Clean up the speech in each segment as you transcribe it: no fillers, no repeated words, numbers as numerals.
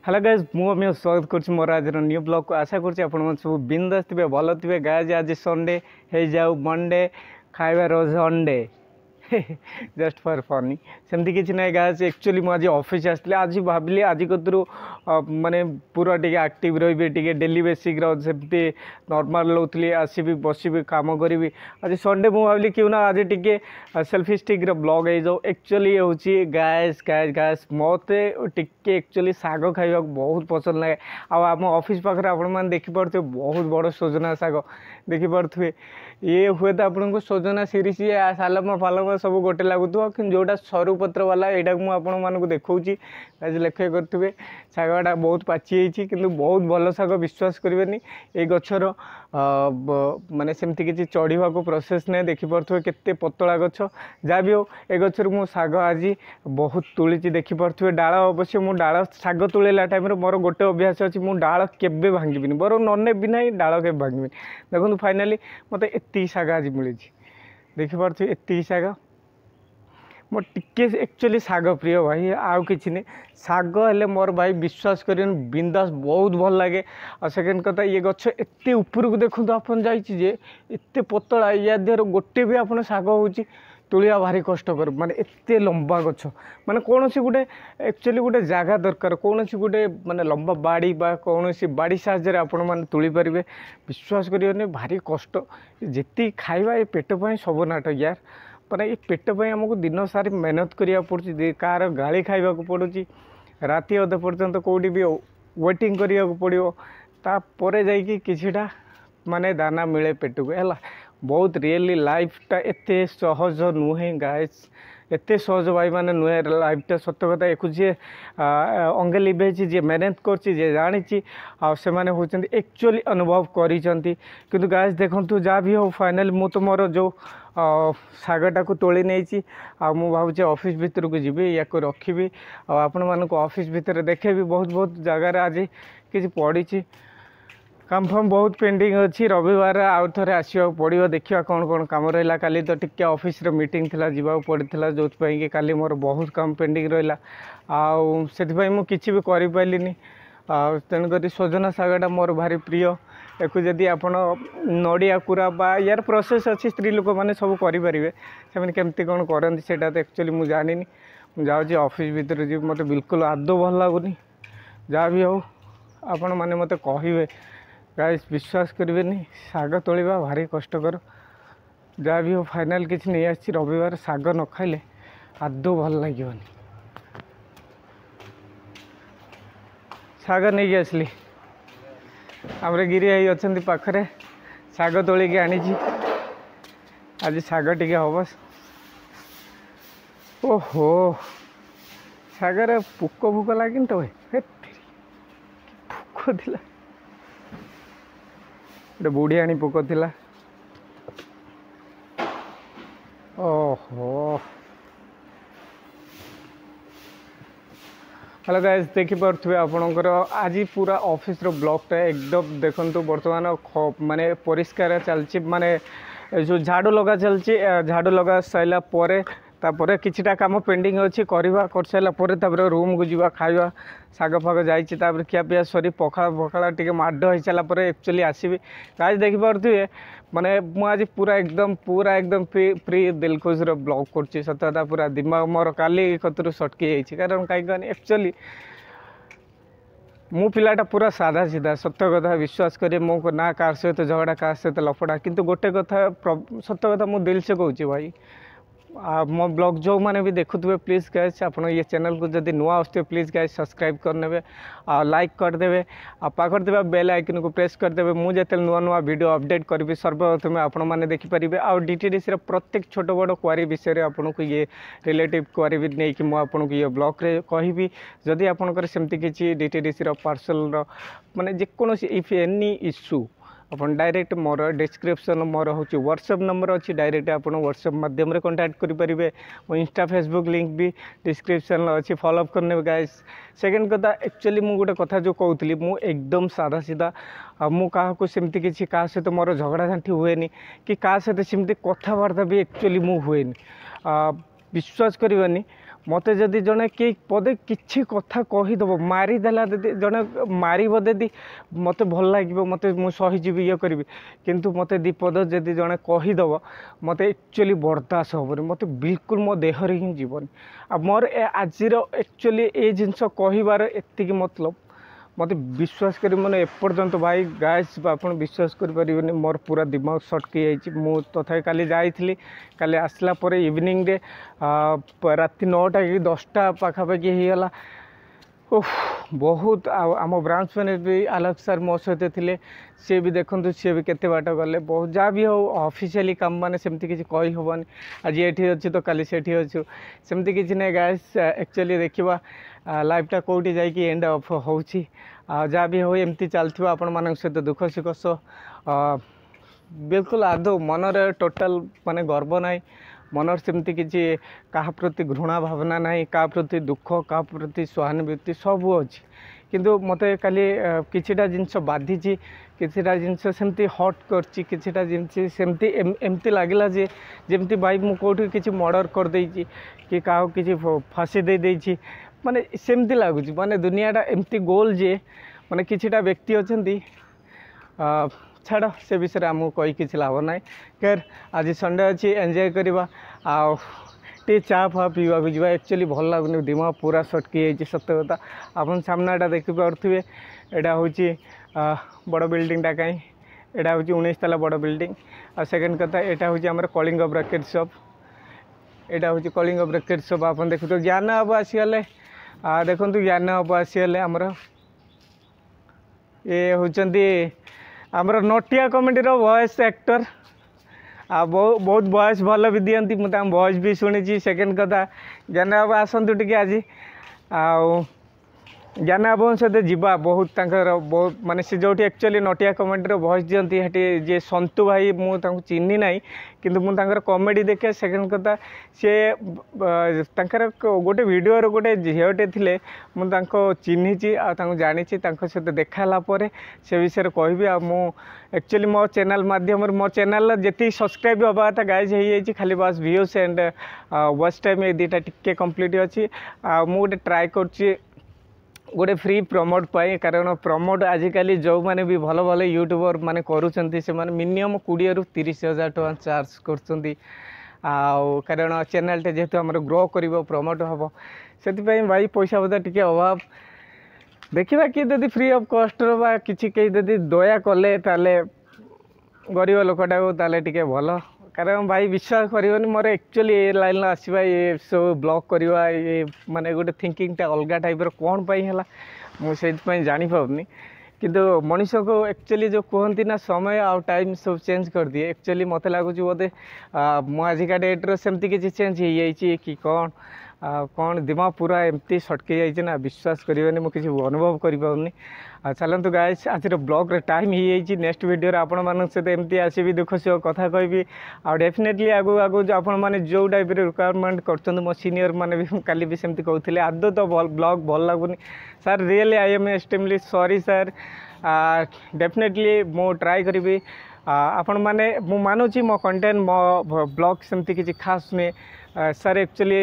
Hello guys मुझे स्वागत कर मोर आज न्यू ब्लॉग को आशा कर सब बिंदास थे भल थे गाइज आज संडे हो जाऊ मंडे खाइबार संडे जस्ट फॉर फनी सेमती किसी ना गाइज एक्चुअली मुझे ऑफिस आसती आज भाविली आज कतरू माने पूरा टे एक्टिव रही टे डेली बेसिक सेमती नॉर्मल रोली आसबि बसबि कम करी आज संडे मुझे भाविली क्यों ना आज टे सेल्फिस्टिक ब्लॉग हो जाऊ एक्चुअली हूँ गाइज गाइज गाइज मत टे एक्चुअली साग खाइबा बहुत पसंद लगे आम ऑफिस पाखे आपण देखिपे बहुत बड़ सजना साग देखिपे ये हुए तो आपको सजना सीरीज सालम फालम सब गोटे लगुव कि जोटा सरू पत्र वाला यहाँ मुझे देखा आज लेखे करेंगे शागटा बहुत पाची कि बहुत भल शाग विश्वास करेंगे ये गचर माने सेमती किसी चढ़ा को प्रोसेस नहीं देखिपे केते पतला गच जहाँ भी हो ए गचर मु शाग आज बहुत तुली देखिपे डाल अवश्य मु डाल शाग तुलेला टाइम मोर गोटे अभ्यास अच्छी मु डाल केबे भांगी बर नने भी ना डाल के भांगी देखो फाइनाली मत एति शाग आज मिली देखिपे एति शाग मोर टिके एक्चुअली शाग प्रिय भाई आउ कि नहीं शाग हेल्ले मोर भाई विश्वास कर बिंदास बहुत भल लगे और सेकेंड कथा ये गच एत ऊपर को देखो आप एत पतला या देहर गोटे भी आप शाग हो तुलिया भारी कष्टकर माने एत लंबा गछ माने कौन सी गोटे एक्चुअली गोटे जगह दरकार कौन सी गोटे माने लंबा बाड़ी बा कौन सी बाड़ी साहाଯ୍य आपण मैंने तुली पारे विश्वास करें भारी कष्ट जी खाइबा ये पेट पर सब नाट यार पर ये पेट पर आमको दिन सारी मेहनत करा पड़ी कार गाड़ी खाइबा पड़ी राति अधे पर्यंत कौटी भी वेटिंग करा पड़ो तापर जा माने दाना मिले पेट को है बहुत रियली लाइफटा एत सहज नुहे गाइस एत सहज भाई माने नुहे लाइफटा सत्य कथा एक जी अंगे लिभेची जी मेहनत करची जे जानी से माने होचंती एक्चुअली अनुभव करिसंती किंतु गाइस देखंतु जा भी हो फाइनल मु तो मोर जो शागटा को तोली नहीं मु भावुचे ऑफिस भीतर को जीवी या रखी आपण मानक ऑफिस भीतर देखे भी बहुत बहुत जगार आज किसी पड़ी काम फाम बहुत पेंडिंग अच्छी रविवार आउ थे आसवा पड़ो देखा कौन कौन कम रहा काली तो टिके ऑफिस रे मीटिंग थिला जीवा पड़ा जो कि काली मोर बहुत काम पेंडिंग रहा आउ से किसी भी कर पारिनी तेणुक सजना शागटा मोर भारी प्रिय एक जदि आप नड़िया कुरा बा यार प्रोसेस अच्छी स्त्री लोक मैंने सब करेंगे से केमती कौन करती से एक्चुअली मुझे जानी मुझे जाऊँगी ऑफिस भीतर जी मत बिल्कुल आदौ भल लगुनि जहाँ भी हो आपण मैंने मत कहे गाइस विश्वास करेंगे शाग तोलिबा भारी कष्टकर जहाँ भी हो फाइनाल किसी नहीं आसी रविवार शाग न खाइले आदौ भल लगे शाग नहीं आसली आमरे गिरी भाई अच्छा पाखे शाग तोलिकी आनी आज शाग टे हम ओहो शागर पुक फुक लगे तो पुक थी गोटे बुढ़ियाणी पुक थिला ओहो हेलो गाइस देखिपे आपणकर आज पूरा ऑफिस रो ब्लॉकटा एकदम देखंतु वर्तमान माने परिष्कार चलची माने जो झाड़ू लगा चलची झाड़ू लगा साइला परे तापर किछिटा काम पेंडिंग अच्छी करवा कर सारापर रूम को जीवा खाइबा शाग फाग जापर खिया पिया सरी पखाड़ा पखाड़ा टे माड हो सारापर एक्चुअली आसबि आज देखिपे माने आज पूरा एकदम फ्री दिलखुश ब्लॉग कर सतता पूरा दिमाग मोर काली कतरू सटकी जाइए कारण कहीं एक्चुअली मु पिलाटा पूरा साधा सीधा सत्य कथा विश्वास करे मो ना कार सहित झगड़ा कार सहित लफड़ा किंतु गोटे कथा सत्य कथा मु दिल से कहूँ भाई मो ब्लॉग जो मैंने भी देखुए प्लीज गाइस आप ये चैनल को जब नुआ आसते प्लीज गाइस सब्सक्राइब करने लाइक करदे पाखर देवा बेल आइकन को प्रेस करदे मुझे नुआ नुआ वीडियो अपडेट करी सर्वप्रथम आपण मैंने देखिपारे आउ डीटीडीसी प्रत्येक छोट बड़ क्वारी विषय में आपको ये रिलेटिव क्वारी भी नहीं कि मुझे ये ब्लॉग रे कहि जदि आपंकर सेमती किसी डीटीडीसी पार्सल माने जेकोसी इफ एनी इश्यू अपन डायरेक्ट मोर डिस्क्रिप्शन मोर हूँ व्हाट्सएप नंबर अच्छी डायरेक्ट आप व्हाट्सएप मध्यम कांटेक्ट करेंगे मो इंस्टा फेसबुक लिंक भी डिस्क्रिप्शन अच्छी फॉलोअप करने गाइस सेकेंड कथा एक्चुअली मु गोटे कथा जो कहूली मु एकदम सादा सीधा मु क्या सेमती किसी क्या सहित मोर झगड़ा झांटी हुए कि क्या सहित सेमती कथबार्ता भी एक्चुअली मु हुए विश्वास करवानी मते जदि जड़े कि पदे किछि कथा कहीदेव मारिदेला दीदी जड़े मारब दीदी मत भल लगे मत सहीजी ये करी किंतु मत दीपद जदि जड़े कहीदेव मत एक्चुअली बर्दाश्त हेनी मत बिल्कुल मो देहरे हिं जीवन आ मोर आज एक्चुअली ये जिनस कहबार एति मतलब मत विश्वास कर मैंने एपर्तंत भाई गाइस आप विश्वास करें मोर पूरा दिमाग सटकी जाइए तथा काली जाइली काली आसला इवनिंग रे राति 9टा कि 10टा पाखापाखि होगला बहुत आम ब्रांच मैंने भी आलोक सर मो सहित थे सी भी देखते सी भी केते बाट गले बहुत जहाँ भी हो ऑफिशियली काम माने सेमती किसी कही हेनी आज ये अच्छी तो काली सेठी अच्छु सेमती किसी ना गाइस एक्चुअली देखा लाइफटा कौटी जाकि एंड अफ हो जहाँ भी हो एमती चलती आपण मान सहित दुख सुख बिल्कुल आदौ मनर टोटाल माने गर्व ना मनर सेमती किसी क्या प्रति घृणा भावना ना क्या प्रति दुख क्या प्रति सहानुभूति सब अच्छी किंतु मत काली किछिटा जिनस बाधी किछिटा जिनस सेमती हट करछि किछिटा जिनस सेमती एमती लागला जे जेमती भाई मु कोठी किछि मर्डर कर देछि कि काहो किछि फांसी दे देछि माने सेमती लागुछि माने दुनियाटा एमती गोल जे माने किछिटा व्यक्ति अछंती छाड़ से विषय आमको कही किसी लाभ ना खैर आज संडे अच्छी एंजॉय करवा टे चा फा पीवा जा एक्चुअली भल लगुनि दिमाग पूरा सटकी जाइए सत कथा आप सामनाटा देखिपे यहाँ हूँ बड़ बिल्डिंगटा कहीं यहाँ हूँ 19 ताला बड़ बिल्डिंग आ सेकेंड कथा यहाँ हूँ आम कलिंग ब्रैकेट शॉप यहाँ हूँ कलिंग ब्रैकेट शॉप आप देखो ज्ञान बाबू आसीगले देखो ज्ञान बाबू आसीगले आमर ये होती आमर नटिया कमेडी वॉइस एक्टर आ बहुत वॉइस भल भी दिखती मुझे वॉइस भी शुणी सेकेंड कथा ज्ञान बाबू आसतु टे आज ज्ञान बाबू सहित जीवा बहुत बहुत माने सी जो एक्चुअली नटिया कमेडी वॉइस दिखती हेटी जे संतु भाई मुझे चिन्ह ना किंतु मुझे कमेडी देखे सेकेंड कथा सी गोटे वीडियो गोटे झीटे थे मुझे चिन्ही जानी सहित देखाला से विषय कहबी एक्चुअली मो चैनल माध्यम मो चैनल जी सब्सक्राइब हवा कथा गाइज हो खाली बस व्यूज एंड वॉच टाइम ये दुटा टिके कंप्लीट अच्छी मुझे ट्राए कर गोटे फ्री प्रमोट पाई कारण प्रमोट आजिकल जो मैंने भी भल भल यूट्यूबर माने करुँच से मिनिमम 20 ରୁ 30,000 टका चार्ज कर कारण चैनलटे जेहेतु आम ग्रो कर प्रमोट हम से भाई पैसा पता टी अभाव देखा किए यदि फ्री ऑफ कॉस्ट कि दया कले गरीब लोकटा टे भल कारण भाई विश्वास करनी मोर एक्चुअली ये लाइन आसवा ये सब ब्लॉग करवा ये माने गोटे थिंकिंगटा अलग टाइप कौन है मुझे जापारनी किंतु मनीष को एक्चुअली जो कहती ना समय आ टाइम सब चेंज कर दिए एक्चुअली मत लगुच बोधे मुझिका डेट्रे सेमती किसी चेंज हो जाइए कि कौन कौन दिमाग पूरा एमती सटकी जाइए ना विश्वास करेंगे मुझे अनुभव करें चलतु गाइस आज ब्लॉग टाइम हो जाइए नेक्स्ट वीडियो आपण मान सहित एमती आसबि दुख सुख कथा कहबी आ डेफिनेटली आगु आगु आपण मैंने जो टाइप रिक्वायरमेंट कर मो सीनियर मैंने भी काली भी सेमती कहते आदौ तो ब्लॉग भल लगुनि sir really I am extremely sorry sir definitely मो ट्राए करी आपण मैंने मु मानुची मो कंटेंट मो ब्लॉग सेमती किसी खास नुहे सर एक्चुअली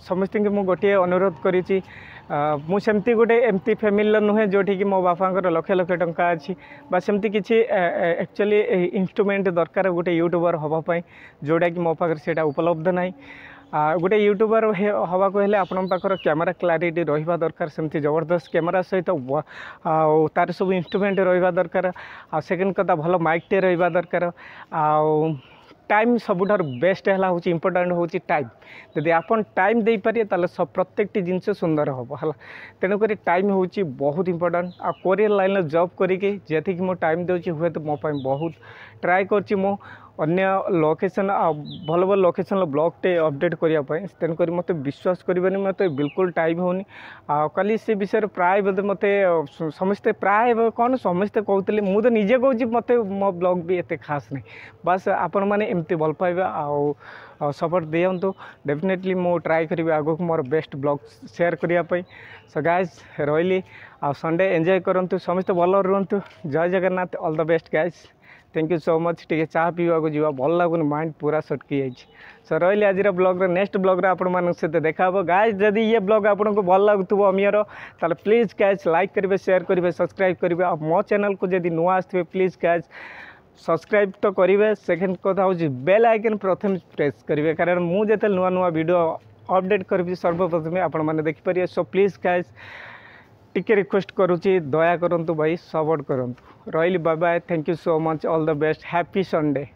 समस्त मु गोटे अनुरोध करी मुझे गोटे एमती फैमिली नुहे जोटि कि मो बापा लक्ष लक्ष टंका अच्छी सेमती किसी एक्चुअली इंस्ट्रूमेंट दरकार गोटे यूट्यूबर हवापाई जोटा कि मो पाखे से उपलब्ध ना गोटे यूट्यूबर हवा को हेले आपण पाखर कैमरा क्लारिटी रहिबा दरकार सेमती जबरदस्त कैमरा सहित तार सब इंस्ट्रूमेंट रहिबा दरकार आ सेकेंड कथा भल माइकटे रहिबा दरकार आ टाइम सबुठार बेस्ट है हूँ इंपोर्टाट हूँ टाइम यदि आप टाइम दे पारे सब प्रत्येक जिनस सुंदर हम है तेणुक टाइम हूँ बहुत इंपोर्टाट आ कोरियर लाइन जॉब करी जी मो टाइम दूसरी हुए तो मोप बहुत ट्राए कर मो अन्य लोकेशन भल भल लोकेशन ब्लॉगटे अपडेट करने तेणुक मत विश्वास करें मत बिल्कुल टाइम होनी कल से विषय प्राय बोधे मत समस्ते प्राय कौन समस्ते कहते मुझे निजे कहूँ मत मो ब्लॉग भी एत खास नहीं बस आपण मैंने एमती भल पाइबा सपोर्ट दिंतु डेफिनेटली मो ट्राए करी आगक मोर बेस्ट ब्लॉग शेयर करने सो गाइज रही आ संडे एंजॉय करूँ समस्त भल रुहतु जय Jagannath all the best guys thank you so much टे चाह पीवा को जीवा भल लगुन माइंड पूरा सटकी जाइए सो रही आज ब्लॉग नेक्स्ट ब्लॉग आपण सहित देखा गाइस जदि ये ब्लॉग आपको भल लगुव अमीर ताले प्लीज गाइस लाइक करेंगे शेयर करेंगे सब्सक्राइब करेंगे और मो चैनल को जदि नुआ आसवे प्लीज गाइस सब्सक्राइब तो करेंगे सेकेंड कथा हूँ बेल आइकन प्रथम प्रेस करेंगे कारण मुझे नुआ नुआ वीडियो अपडेट करी सर्वप्रथमे आपण मैंने देखिपारे सो प्लीज गाइस टिके रिक्वेस्ट करुच्ची दया करंतु भाई सपोर्ट करंतु रही bye bye thank you so much all the best happy Sunday.